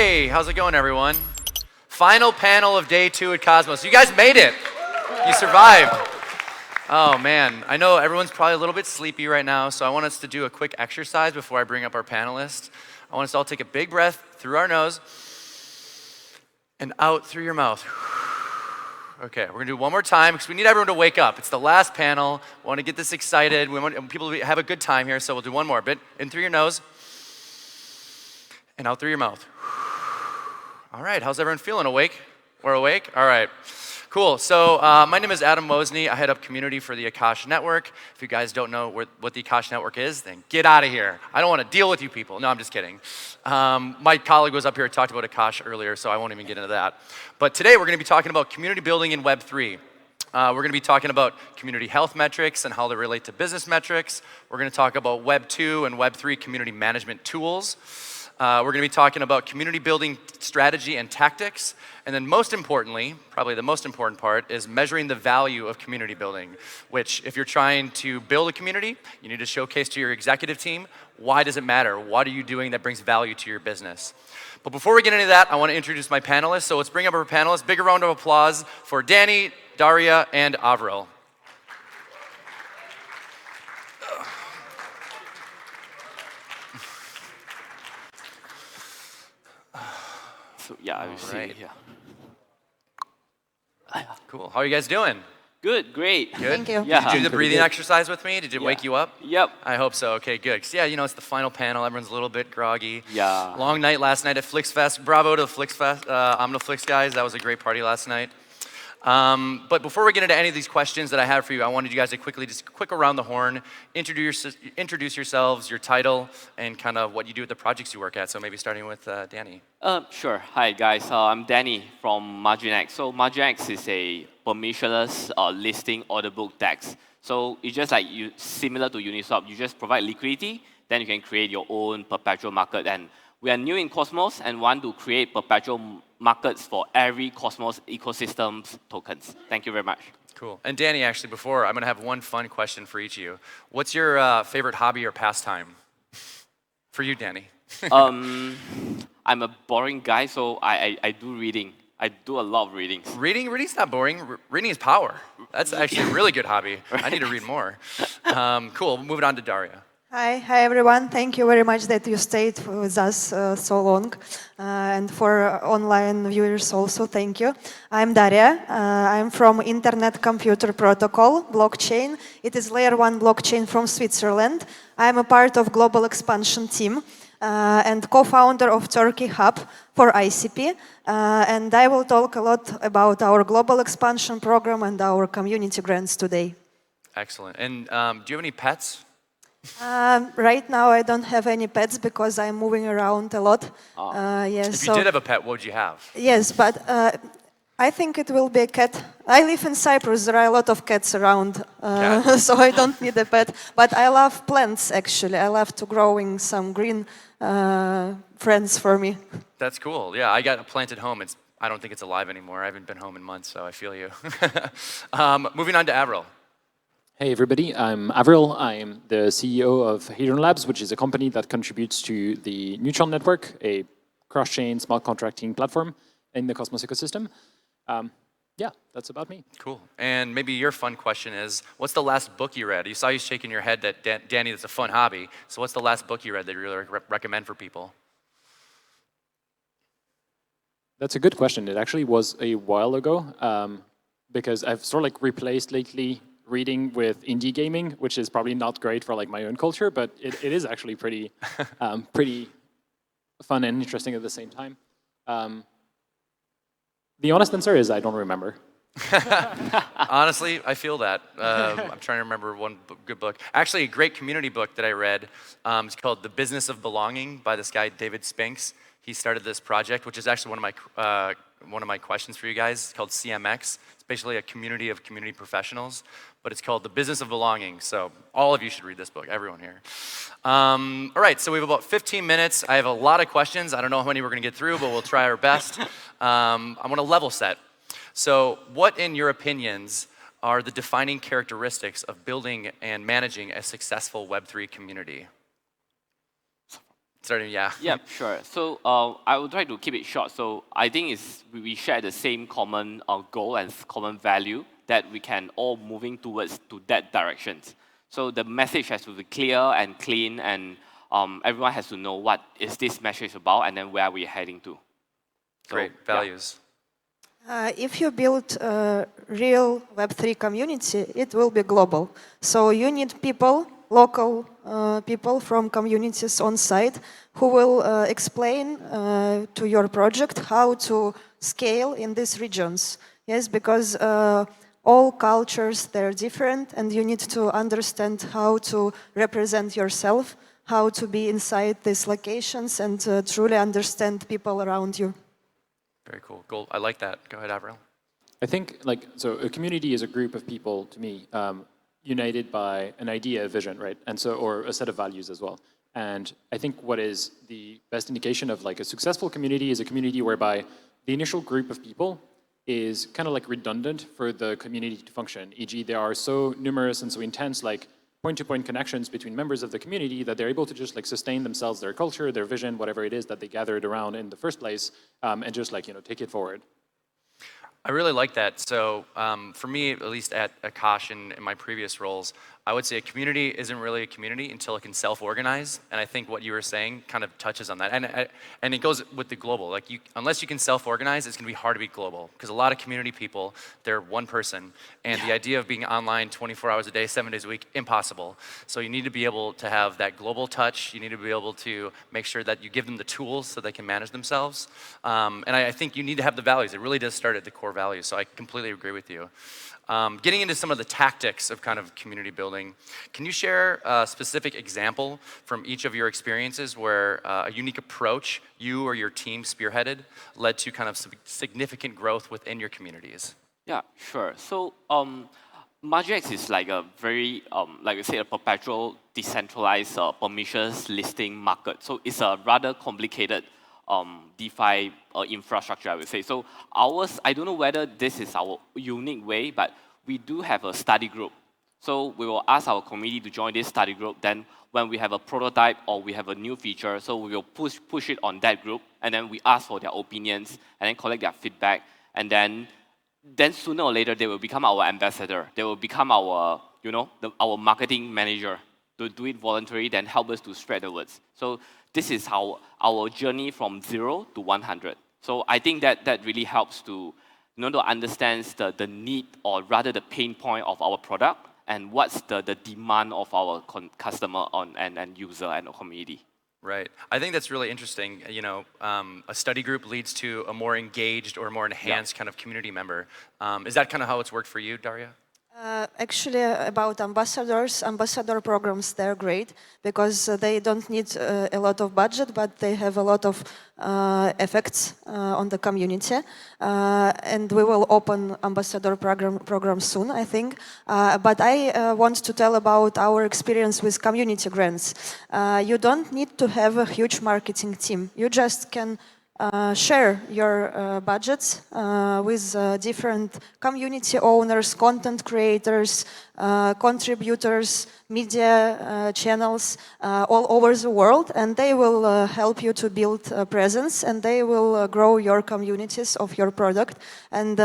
Hey, how's it going, everyone? Final panel of day 2 at Cosmos. You guys made it. You survived. Oh, man. I know everyone's probably a little bit sleepy right now, so I want us to do a quick exercise before I bring up our panelists. I want us to all take a big breath through our nose and out through your mouth. Okay, we're gonna do it one more time because we need everyone to wake up. It's the last panel. We want to get this excited. We want people to have a good time here, so we'll do one more. Bit in through your nose and out through your mouth. All right, how's everyone feeling? Awake? We're awake? All right, cool. So my name is Adam Mosney. I head up community for the Akash Network. If you guys don't know what the Akash Network is, then get out of here. I don't want to deal with you people. No, I'm just kidding. My colleague was up here and talked about Akash earlier, so I won't even get into that. But today we're going to be talking about community building in Web3. We're going to be talking about community health metrics and how they relate to business metrics. We're going to talk about Web2 and Web3 community management tools. We're going to be talking about community building strategy and tactics. And then most importantly, probably the most important part, is measuring the value of community building, which if you're trying to build a community, you need to showcase to your executive team, why does it matter? What are you doing that brings value to your business? But before we get into that, I want to introduce my panelists. So let's bring up our panelists. Big round of applause for Danny, Daria, and Avril. So, yeah, I will see you here. Cool. How are you guys doing? Good, great. Good? Thank you. Yeah. Did you do the breathing exercise with me? Did it wake you up? Yep. I hope so. Okay, good. 'Cause, yeah, you know, it's the final panel. Everyone's a little bit groggy. Yeah. Long night last night at FlixFest. Bravo to the FlixFest, OmniFlix guys. That was a great party last night. But before we get into any of these questions that I have for you, I wanted you guys to quickly, just quick around the horn, introduce yourselves, your title, and kind of what you do with the projects you work at. So maybe starting with Danny. Sure. Hi, guys. I'm Danny from MarginX. So MarginX is a permissionless listing order book DEX. So it's just like similar to Uniswap. You just provide liquidity, then you can create your own perpetual market. And we are new in Cosmos and want to create perpetual markets for every Cosmos ecosystem's tokens. Thank you very much. Cool. And Danny, actually, before, I'm going to have one fun question for each of you. What's your favorite hobby or pastime? For you, Danny. I'm a boring guy, so I do reading. I do a lot of readings. Reading's not boring. Reading is power. That's actually a really good hobby. Right. I need to read more. Cool. Moving on to Daria. Hi everyone. Thank you very much that you stayed with us so long. And for online viewers also, thank you. I'm Daria. I'm from Internet Computer Protocol blockchain. It is layer 1 blockchain from Switzerland. I'm a part of global expansion team and co-founder of Turkey Hub for ICP. And I will talk a lot about our global expansion program and our community grants today. Excellent. And do you have any pets? Right now, I don't have any pets because I'm moving around a lot. Yes, if you did have a pet, what would you have? Yes, but I think it will be a cat. I live in Cyprus. There are a lot of cats around, so I don't need a pet. But I love plants, actually. I love to growing some green friends for me. That's cool. Yeah, I got a plant at home. I don't think it's alive anymore. I haven't been home in months, so I feel you. Moving on to Avril. Hey everybody, I'm Avril. I'm the CEO of Hadron Labs, which is a company that contributes to the Neutron network, a cross-chain smart contracting platform in the Cosmos ecosystem. Yeah, that's about me. Cool. And maybe your fun question is, what's the last book you read? You saw you shaking your head that, Danny, that's a fun hobby. So what's the last book you read that you really recommend for people? That's a good question. It actually was a while ago because I've sort of like replaced lately reading with indie gaming, which is probably not great for like my own culture, but it is actually pretty, pretty fun and interesting at the same time. The honest answer is I don't remember. Honestly, I feel that. I'm trying to remember one good book. Actually, a great community book that I read. It's called The Business of Belonging by this guy, David Spinks. He started this project, which is actually one of my questions for you guys. It's called CMX. It's basically a community of community professionals, but it's called The Business of Belonging. So all of you should read this book, everyone here. All right, so we have about 15 minutes. I have a lot of questions. I don't know how many we're going to get through, but we'll try our best. I want to level set. So what, in your opinions, are the defining characteristics of building and managing a successful Web3 community? starting, yeah. Yeah, sure. So I will try to keep it short. So I think we share the same common goal and common value that we can all moving towards to that direction. So the message has to be clear and clean, and everyone has to know what is this message about, and then where we're heading to. So, Great, values. If you build a real Web3 community, it will be global. So you need people, local people from communities on site who will explain to your project how to scale in these regions. Yes, because all cultures, they're different, and you need to understand how to represent yourself, how to be inside these locations, and truly understand people around you. Very cool. Cool. I like that. Go ahead, Avril. I think, like, so a community is a group of people, to me, united by an idea, a vision, right? And so, or a set of values as well. And I think what is the best indication of like a successful community is a community whereby the initial group of people is kind of like redundant for the community to function. E.g., they are so numerous and so intense, like point-to-point connections between members of the community that they're able to just like sustain themselves, their culture, their vision, whatever it is that they gathered around in the first place, and just like, take it forward. I really like that. So for me, at least at Akash and in my previous roles, I would say a community isn't really a community until it can self-organize. And I think what you were saying kind of touches on that. And it goes with the global. Like unless you can self-organize, it's going to be hard to be global. Because a lot of community people, they're one person. And the idea of being online 24 hours a day, 7 days a week, impossible. So you need to be able to have that global touch. You need to be able to make sure that you give them the tools so they can manage themselves. And I think you need to have the values. It really does start at the core values. So I completely agree with you. Getting into some of the tactics of kind of community building, can you share a specific example from each of your experiences where a unique approach you or your team spearheaded led to kind of significant growth within your communities? Yeah, sure. So MarginX is like a very, like I say, a perpetual decentralized permissions listing market. So it's a rather complicated DeFi infrastructure, I would say. So ours, I don't know whether this is our unique way, but we do have a study group. So we will ask our community to join this study group. Then when we have a prototype or we have a new feature, so we will push it on that group, and then we ask for their opinions, and then collect their feedback, and then sooner or later they will become our ambassador. They will become our, our marketing manager to do it voluntarily, then help us to spread the words. So this is how our journey from 0 to 100. So I think that really helps to, to understand the need, or rather the pain point of our product, and what's the demand of our customer and user and community. Right. I think that's really interesting. A study group leads to a more engaged or more enhanced kind of community member. Is that kind of how it's worked for you, Daria? Actually, about ambassador programs, they're great because they don't need a lot of budget, but they have a lot of effects on the community. And we will open ambassador program soon, I think. But I want to tell about our experience with community grants. You don't need to have a huge marketing team. You just can share your budgets with different community owners, content creators, contributors, media channels all over the world, and they will help you to build a presence, and they will grow your communities of your product. And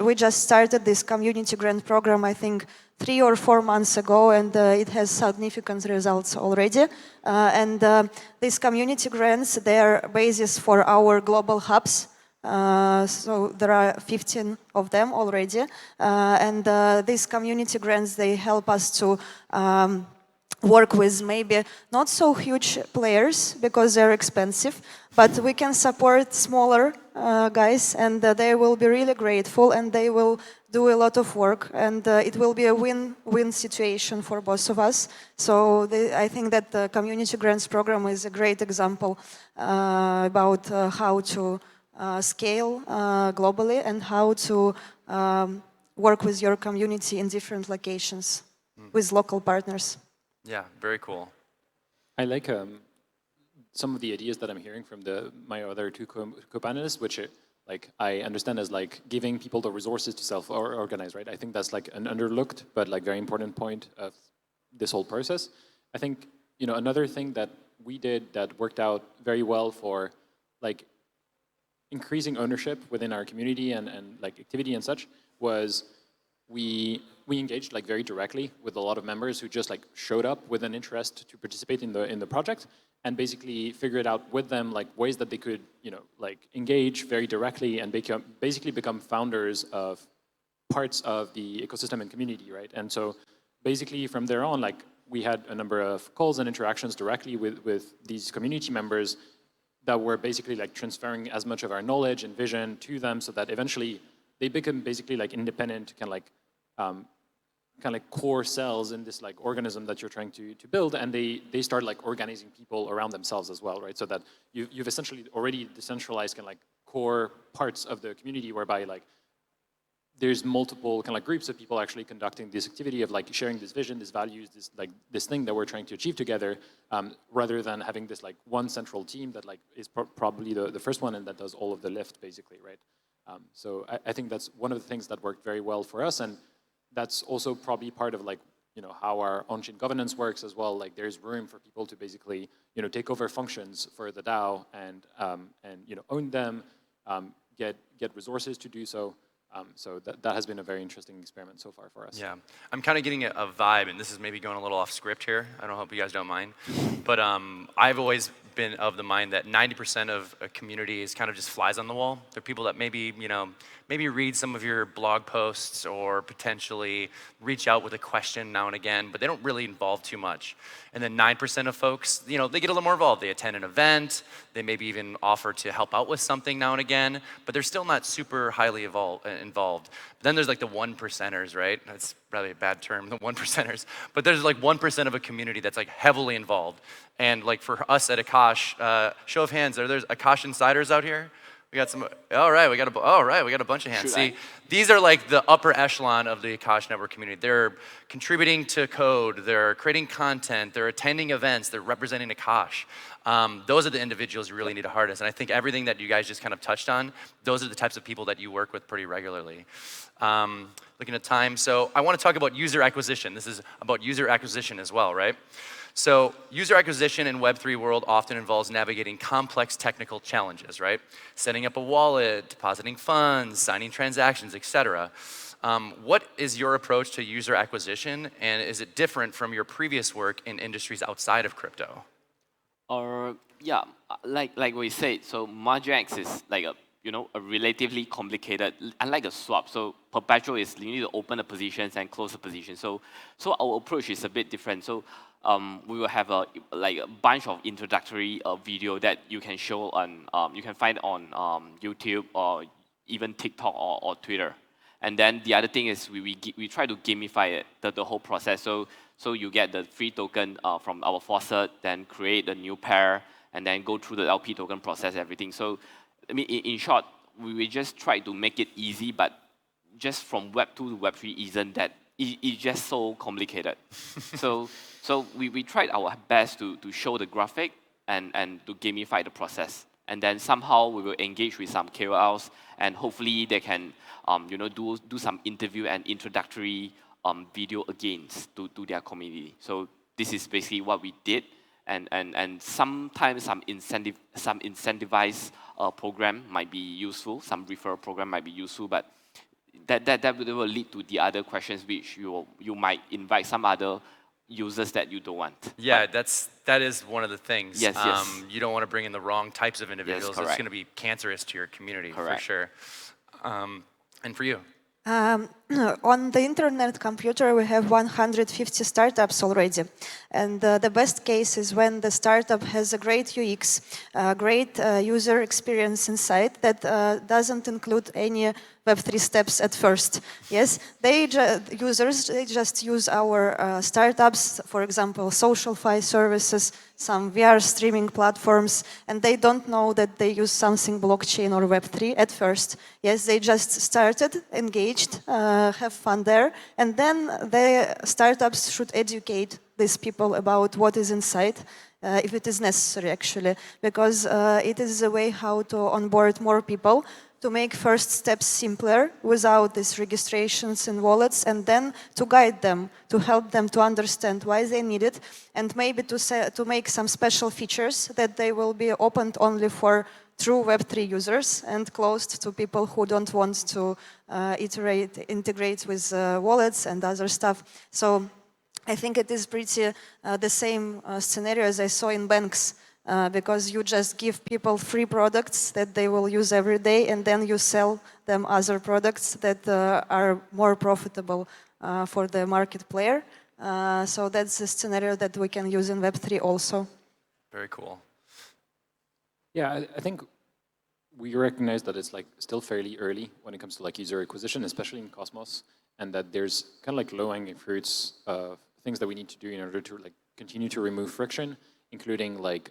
we just started this community grant program, I think, 3 or 4 months ago, and it has significant results already. These community grants, they are basis for our global hubs. So there are 15 of them already. These community grants, they help us to work with maybe not so huge players because they're expensive, but we can support smaller guys, and they will be really grateful, and they will do a lot of work, and it will be a win-win situation for both of us. So I think that the community grants program is a great example about how to scale globally and how to work with your community in different locations with local partners. Yeah, very cool. I like some of the ideas that I'm hearing from my other two co-panelists, which I understand as like giving people the resources to self-organize, right? I think that's like an underlooked but like very important point of this whole process. I think another thing that we did that worked out very well for like increasing ownership within our community and like activity and such was we engaged like very directly with a lot of members who just like showed up with an interest to participate in the project, and basically figured out with them like ways that they could, you know, like engage very directly and basically become founders of parts of the ecosystem and community, right? And so basically from there on, like we had a number of calls and interactions directly with these community members that were basically like transferring as much of our knowledge and vision to them, so that eventually they become basically like independent, kind of like core cells in this like organism that you're trying to build, and they start like organizing people around themselves as well, right? So that you've essentially already decentralized kind of like core parts of the community, whereby like there's multiple kind of like groups of people actually conducting this activity of like sharing this vision, this values, this thing that we're trying to achieve together, rather than having this like one central team that like is probably the first one and that does all of the lift basically, right? So I think that's one of the things that worked very well for us, and that's also probably part of like, you know, how our on-chain governance works as well. Like there's room for people to basically, you know, take over functions for the DAO and you know, own them, get resources to do so. So that has been a very interesting experiment so far for us. Yeah, I'm kind of getting a vibe, and this is maybe going a little off script here. I don't hope you guys don't mind, but I've always been of the mind that 90% of a community is kind of just flies on the wall. They're people that maybe, you know, maybe read some of your blog posts or potentially reach out with a question now and again, but they don't really involve too much. And then 9% of folks, you know, they get a little more involved. They attend an event, they maybe even offer to help out with something now and again, but they're still not super highly involved. But then there's like the 1%ers, right? That's probably a bad term, the 1%ers. But there's like 1% of a community that's like heavily involved. And like for us at Akash, show of hands, are there Akash insiders out here? We got some, all right, we got a bunch of hands. See, these are like the upper echelon of the Akash Network community. They're contributing to code, they're creating content, they're attending events, they're representing Akash. Those are the individuals you really need to harness. And I think everything that you guys just kind of touched on, those are the types of people that you work with pretty regularly. Looking at time, so I want to talk about user acquisition. This is about user acquisition as well, right? So user acquisition in Web3 world often involves navigating complex technical challenges, right? Setting up a wallet, depositing funds, signing transactions, etc. What is your approach to user acquisition, and is it different from your previous work in industries outside of crypto? Yeah, like we said, so MarginX is like a, you know, a relatively complicated, unlike a swap. So perpetual is you need to open the positions and close the positions. So our approach is a bit different. So we will have a bunch of introductory video that you can show on, you can find on YouTube or even TikTok or Twitter. And then the other thing is we try to gamify it, the whole process. So you get the free token from our faucet, then create a new pair, and then go through the LP token process, everything. So I mean, in short, we just try to make it easy, but just from Web 2 to Web 3 isn't that, it's just so complicated. So we tried our best to show the graphic and to gamify the process. And then somehow we will engage with some KOLs, and hopefully they can you know, do some interview and introductory video against to their community. So this is basically what we did. And sometimes some incentivized program might be useful, some referral program might be useful, but that will lead to the other questions which you might invite some other users that you don't want. Yeah, that is one of the things. Yes, yes. You don't want to bring in the wrong types of individuals. Yes, it's going to be cancerous to your community, correct. For sure. And for you? On the internet computer, we have 150 startups already. And the best case is when the startup has a great UX, great user experience inside that doesn't include any Web3 steps at first. Yes, users just use our startups, for example, SocialFi services, some VR streaming platforms, and they don't know that they use something blockchain or Web3 at first. Yes, they just started, engaged, have fun there, and then the startups should educate these people about what is inside, if it is necessary actually, because it is a way how to onboard more people to make first steps simpler without these registrations in wallets, and then to guide them, to help them to understand why they need it, and maybe to make some special features that they will be opened only for true Web3 users and closed to people who don't want to integrate with wallets and other stuff. So I think it is pretty the same scenario as I saw in banks. Because you just give people free products that they will use every day, and then you sell them other products that are more profitable for the market player. So that's a scenario that we can use in Web3 also. Very cool. Yeah, I think we recognize that it's like still fairly early when it comes to like user acquisition, especially in Cosmos, and that there's kind of like low-hanging fruits of things that we need to do in order to like continue to remove friction, including like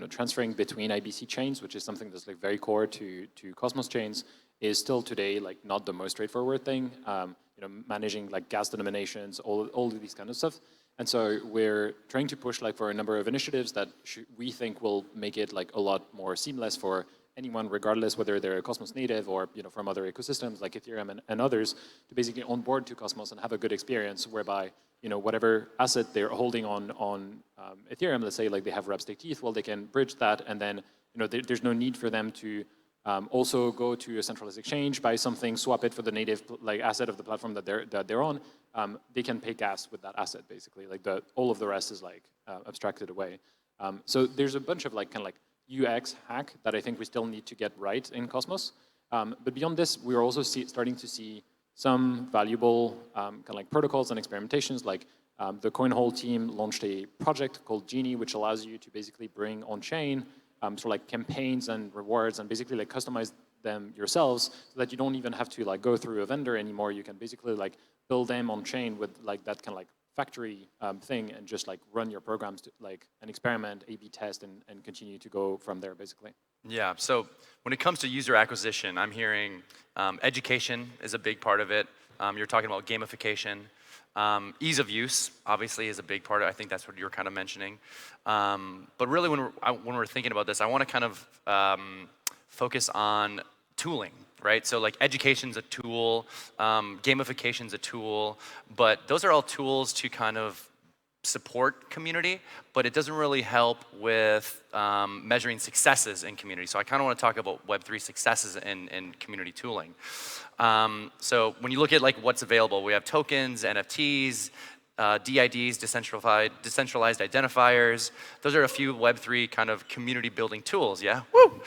transferring between IBC chains, which is something that's like very core to Cosmos chains, is still today like not the most straightforward thing. Managing like gas denominations, all of these kind of stuff. And so we're trying to push like for a number of initiatives that we think will make it like a lot more seamless for anyone, regardless whether they're a Cosmos native or from other ecosystems like Ethereum and others, to basically onboard to Cosmos and have a good experience whereby whatever asset they're holding on Ethereum, let's say like they have rep stake ETH, well they can bridge that, and then there's no need for them to also go to a centralized exchange, buy something, swap it for the native like asset of the platform that they're on. They can pay gas with that asset basically. Like all of the rest is like abstracted away. So there's a bunch of like kind of like UX hack that I think we still need to get right in Cosmos. But beyond this, we're also starting to see some valuable kind of like protocols and experimentations. Like the CoinHole team launched a project called Genie, which allows you to basically bring on-chain sort of like campaigns and rewards and basically like customize them yourselves so that you don't even have to like go through a vendor anymore. You can basically like build them on-chain with like that kind of like factory thing and just like run your programs to like an experiment, A/B test, and continue to go from there basically. Yeah, so when it comes to user acquisition, I'm hearing education is a big part of it. You're talking about gamification. Ease of use, obviously, is a big part of it. I think that's what you were kind of mentioning. But really, when we're thinking about this, I want to kind of focus on tooling, right? So like education's a tool, gamification's a tool, but those are all tools to kind of support community, but it doesn't really help with measuring successes in community. So I kind of want to talk about Web3 successes in community tooling. So when you look at like what's available, we have tokens, NFTs, DIDs, decentralized identifiers. Those are a few Web3 kind of community building tools, yeah? Woo!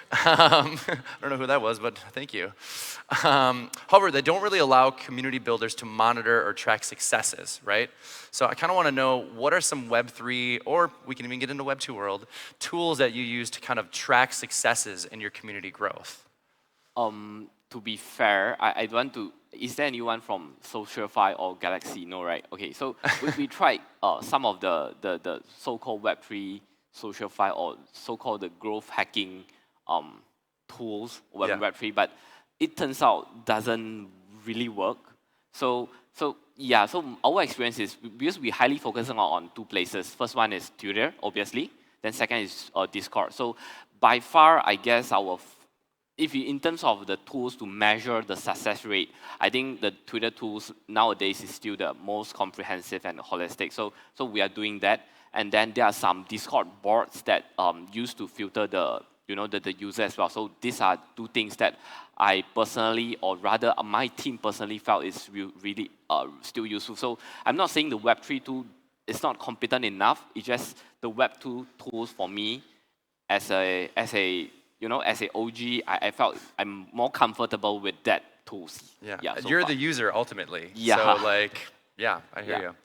I don't know who that was, but thank you. However, they don't really allow community builders to monitor or track successes, right? So I kind of want to know what are some Web3, or we can even get into Web2 world, tools that you use to kind of track successes in your community growth? To be fair, I want to. Is there anyone from SocialFi or Galaxy? No, right? Okay, so we tried some of the so-called Web3 SocialFi or so-called the growth hacking tools within Web3, but it turns out doesn't really work. So our experience is because we highly focus on two places. First one is Twitter, obviously. Then second is Discord. So by far, I guess in terms of the tools to measure the success rate, I think the Twitter tools nowadays is still the most comprehensive and holistic. So we are doing that, and then there are some Discord boards that used to filter the user as well. So these are two things that I personally, or rather my team personally, felt is really still useful. So I'm not saying the Web3 tool is not competent enough. It's just the Web2 tools for me as a OG, I felt I'm more comfortable with that tools. Yeah, so you're the user ultimately. Yeah. So like, yeah, I hear you.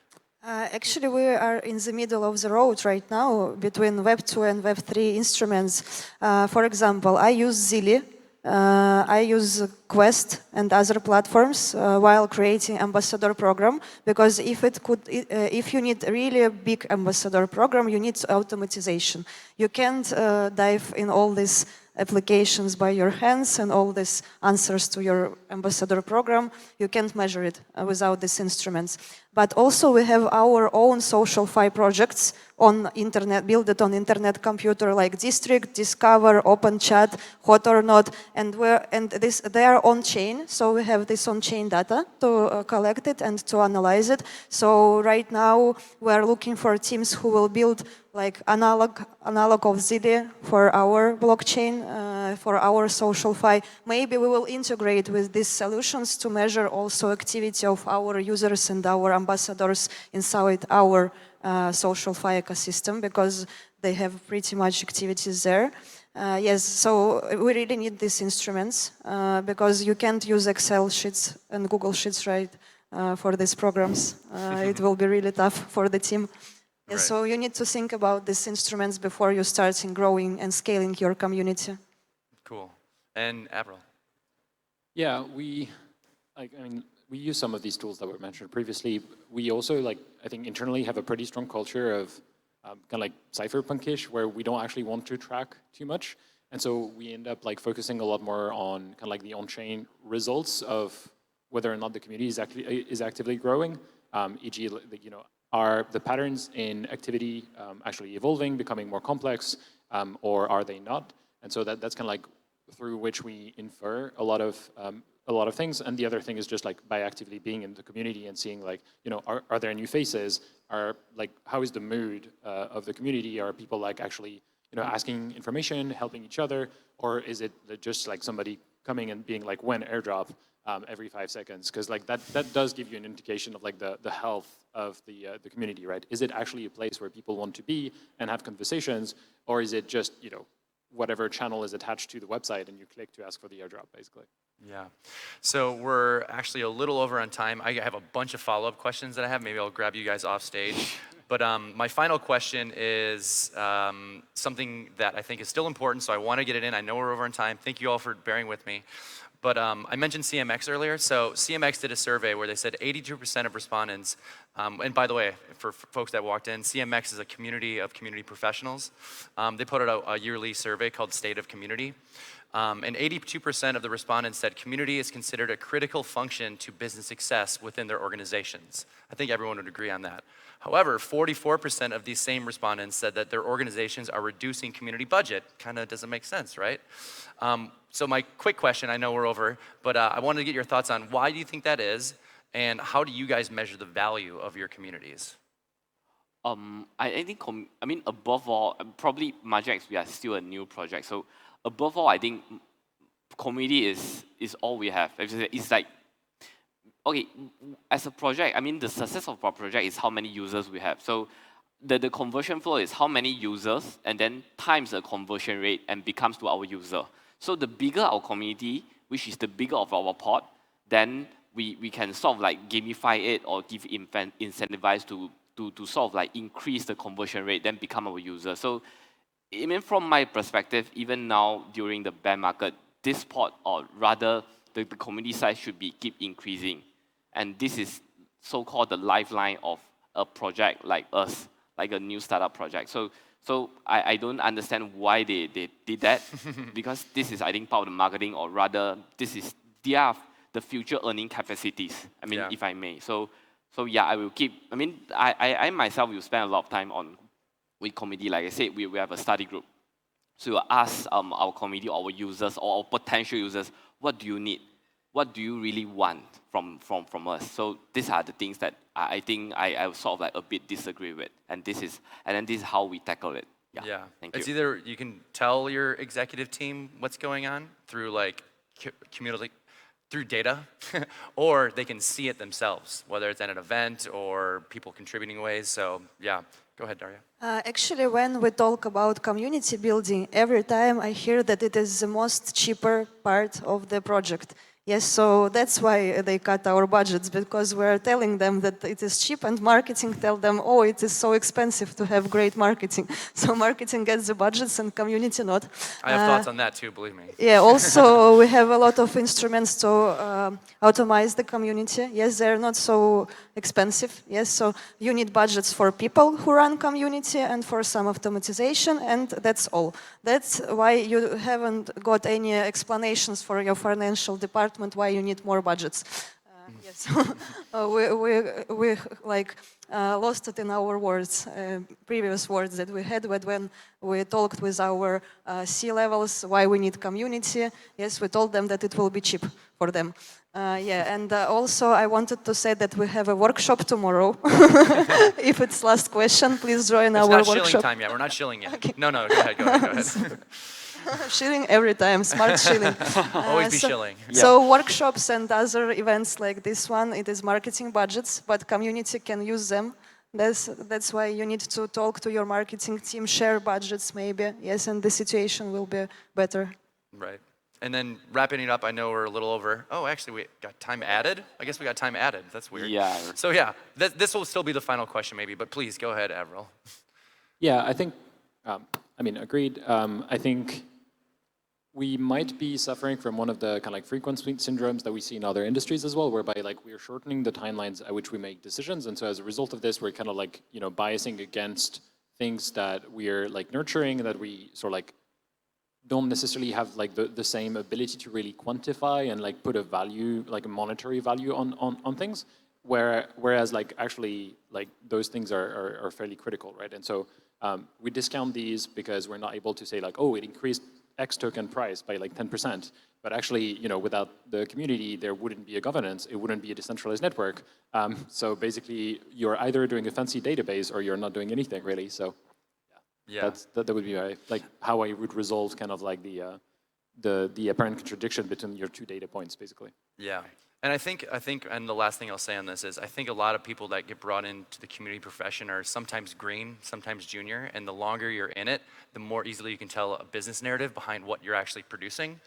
Actually, we are in the middle of the road right now between Web2 and Web3 instruments. For example, I use Zilli. I use Quest and other platforms while creating ambassador program, because if you need really a big ambassador program, you need automatization. You can't dive in all these applications by your hands and all these answers to your ambassador program. You can't measure it without these instruments. But also we have our own social fi projects on internet, build it on internet computer like District, Discover, Open Chat, Hot or Not, and they are on chain. So we have this on chain data to collect it and to analyze it. So right now we are looking for teams who will build like analog of ZD for our blockchain, for our social fi. Maybe we will integrate with these solutions to measure also activity of our users and our ambassadors inside our social fi ecosystem, because they have pretty much activities there. Yes, so we really need these instruments because you can't use Excel sheets and Google Sheets, right, for these programs. It will be really tough for the team. Yes, right. So you need to think about these instruments before you start growing and scaling your community. Cool. And Avril? Yeah, we use some of these tools that were mentioned previously. We also, I think internally have a pretty strong culture of kind of like cypherpunkish, where we don't actually want to track too much. And so we end up focusing a lot more on kind of like the on-chain results of whether or not the community is actively growing, e.g., are the patterns in activity actually evolving, becoming more complex, or are they not? And so that's kind of like through which we infer a lot of things. And the other thing is just by actively being in the community and seeing are there new faces? How is the mood of the community? Are people actually asking information, helping each other, or is it just somebody coming and being when airdrop every 5 seconds? Because that does give you an indication of the health of the community, right? Is it actually a place where people want to be and have conversations, or is it just whatever channel is attached to the website and you click to ask for the airdrop, basically? Yeah. So we're actually a little over on time. I have a bunch of follow-up questions that I have. Maybe I'll grab you guys off stage. But my final question is something that I think is still important, so I want to get it in. I know we're over on time. Thank you all for bearing with me. But I mentioned CMX earlier. So CMX did a survey where they said 82% of respondents, and by the way, for folks that walked in, CMX is a community of community professionals. They put out a yearly survey called State of Community. And 82% of the respondents said community is considered a critical function to business success within their organizations. I think everyone would agree on that. However, 44% of these same respondents said that their organizations are reducing community budget. Kind of doesn't make sense, right? So my quick question, I know we're over, but I wanted to get your thoughts on why do you think that is, and how do you guys measure the value of your communities? I think, above all, probably MarginX, we are still a new project. So above all, I think community is all we have. It's okay, as a project, the success of our project is how many users we have. So the conversion flow is how many users, and then times the conversion rate and becomes to our user. So the bigger our community, which is the bigger of our pod, then we can sort of gamify it or give incentivize to sort of increase the conversion rate, then become our user. So from my perspective, even now during the bear market, this pod, or rather the community size, should keep increasing. And this is so-called the lifeline of a project like us, like a new startup project. So I don't understand why they did that, because this is, I think, part of the marketing, or rather, they are the future earning capacities, yeah. If I may. So yeah, I will keep, I myself will spend a lot of time with community. Like I said, we have a study group. So we'll ask our community, our users, or our potential users, what do you need? What do you really want from us? So these are the things that I think I sort of a bit disagree with, and this is how we tackle it. Yeah. Thank you. It's either you can tell your executive team what's going on through community, through data, or they can see it themselves, whether it's at an event or people contributing ways. So yeah, go ahead, Daria. Actually, when we talk about community building, every time I hear that it is the most cheaper part of the project. Yes, so that's why they cut our budgets, because we're telling them that it is cheap, and marketing tell them, oh, it is so expensive to have great marketing. So marketing gets the budgets and community not. I have thoughts on that too, believe me. Yeah, also we have a lot of instruments to automate the community. Yes, they're not so expensive. Yes, so you need budgets for people who run community and for some automatization, and that's all. That's why you haven't got any explanations for your financial department why you need more budgets. Yes, we like lost it in our words, previous words that we had when we talked with our C-levels why we need community. Yes, we told them that it will be cheap for them. Yeah, and also I wanted to say that we have a workshop tomorrow. If it's last question, please join our workshop. It's not shilling time yet. We're not shilling yet. Okay. No, go ahead. Shilling every time, smart shilling. Always be shilling. So workshops and other events like this one, it is marketing budgets, but community can use them. That's why you need to talk to your marketing team, share budgets maybe, yes, and the situation will be better. Right. And then wrapping it up, I know we're a little over. Oh, actually, we got time added? I guess we got time added. That's weird. Yeah. So yeah, this will still be the final question maybe, but please go ahead, Avril. Yeah, I think, agreed. I think we might be suffering from one of the kind of like frequency syndromes that we see in other industries as well, whereby like we're shortening the timelines at which we make decisions. And so as a result of this, we're kind of like, biasing against things that we're like nurturing, that we sort of like don't necessarily have like the same ability to really quantify and like put a value, like a monetary value on things, whereas like actually like those things are fairly critical, right? And so we discount these because we're not able to say like, oh, it increased X token price by like 10%, but actually, without the community, there wouldn't be a governance, it wouldn't be a decentralized network. So basically, you're either doing a fancy database or you're not doing anything really. So yeah, that would be like how I would resolve kind of like the apparent contradiction between your two data points, basically. Yeah. And I think, and the last thing I'll say on this is, I think a lot of people that get brought into the community profession are sometimes green, sometimes junior, and the longer you're in it, the more easily you can tell a business narrative behind what you're actually producing.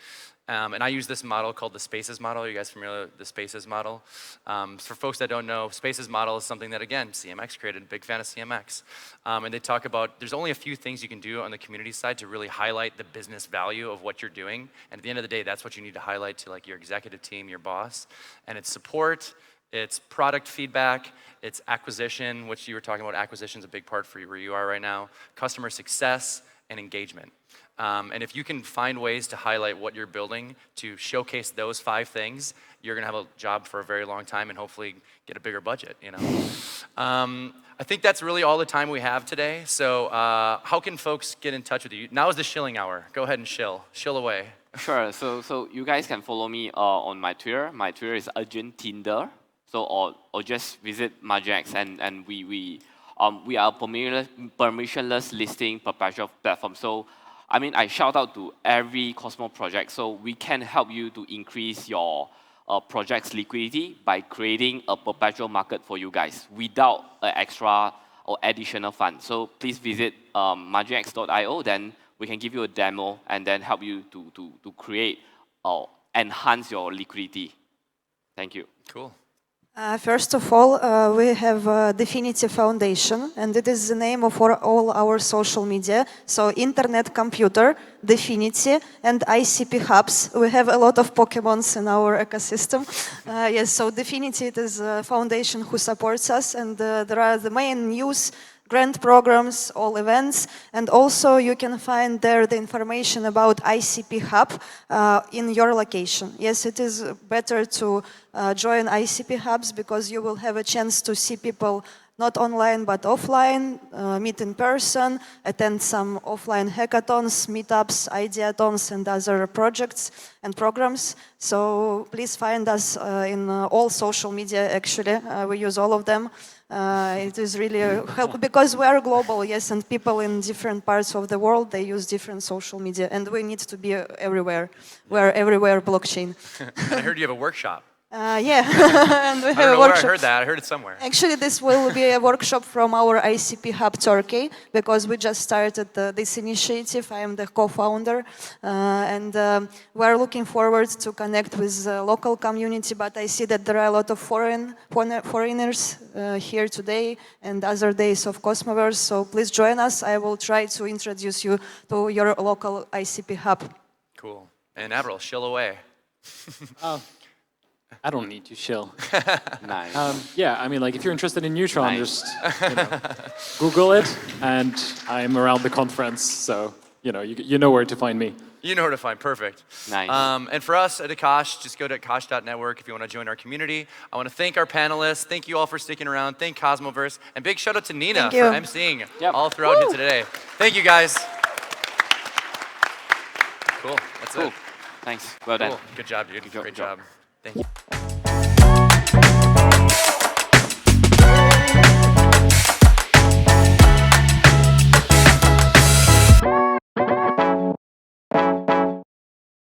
And I use this model called the Spaces model. Are you guys familiar with the Spaces model? For folks that don't know, Spaces model is something that, again, CMX created, big fan of CMX. And they talk about, there's only a few things you can do on the community side to really highlight the business value of what you're doing. And at the end of the day, that's what you need to highlight to like your executive team, your boss. And it's support, it's product feedback, it's acquisition, which you were talking about. Acquisition is a big part for where you are right now, customer success, and engagement. And if you can find ways to highlight what you're building to showcase those 5 things, you're gonna have a job for a very long time and hopefully get a bigger budget, I think that's really all the time we have today. So how can folks get in touch with you? Now is the shilling hour. Go ahead and shill away. Sure, so you guys can follow me on my Twitter. My Twitter is Argentinder. So or just visit MarginX, and we are a permissionless listing perpetual platform. So I shout out to every Cosmo project. So we can help you to increase your project's liquidity by creating a perpetual market for you guys without an extra or additional fund. So please visit marginx.io, then we can give you a demo and then help you to create or enhance your liquidity. Thank you. Cool. First of all, we have Definity Foundation, and it is the name of all our social media. So Internet Computer, Definity, and ICP Hubs. We have a lot of Pokemons in our ecosystem. Yes, so Definity it is a foundation who supports us, and there are the main news, grant programs, all events, and also you can find there the information about ICP Hub in your location. Yes, it is better to join ICP Hubs because you will have a chance to see people not online but offline, meet in person, attend some offline hackathons, meetups, ideathons, and other projects and programs. So please find us in all social media, actually. We use all of them. It is really helpful because we are global, yes, and people in different parts of the world, they use different social media, and we need to be everywhere. We're everywhere blockchain. And I heard you have a workshop. Yeah, and we have I don't know a workshop. where I heard that. I heard it somewhere. Actually, this will be a workshop from our ICP Hub Turkey because we just started this initiative. I am the co-founder, and we are looking forward to connect with the local community. But I see that there are a lot of foreigners here today and other days of Cosmoverse. So please join us. I will try to introduce you to your local ICP Hub. Cool. And Avril, shill away. I don't need to chill. Nice. Yeah, I mean, like, if you're interested in Neutron, Nice. just Google it, and I'm around the conference, so you know where to find me. You know where to find, perfect. Nice. And for us at Akash, just go to akash.network if you want to join our community. I want to thank our panelists. Thank you all for sticking around. Thank Cosmoverse. And big shout out to Nina Thank for you. emceeing Yep. all throughout here today. Thank you, guys. Cool. That's Cool. it. Thanks. Well done. Cool. Good job, dude. Good job, Great good job. job. Thank you.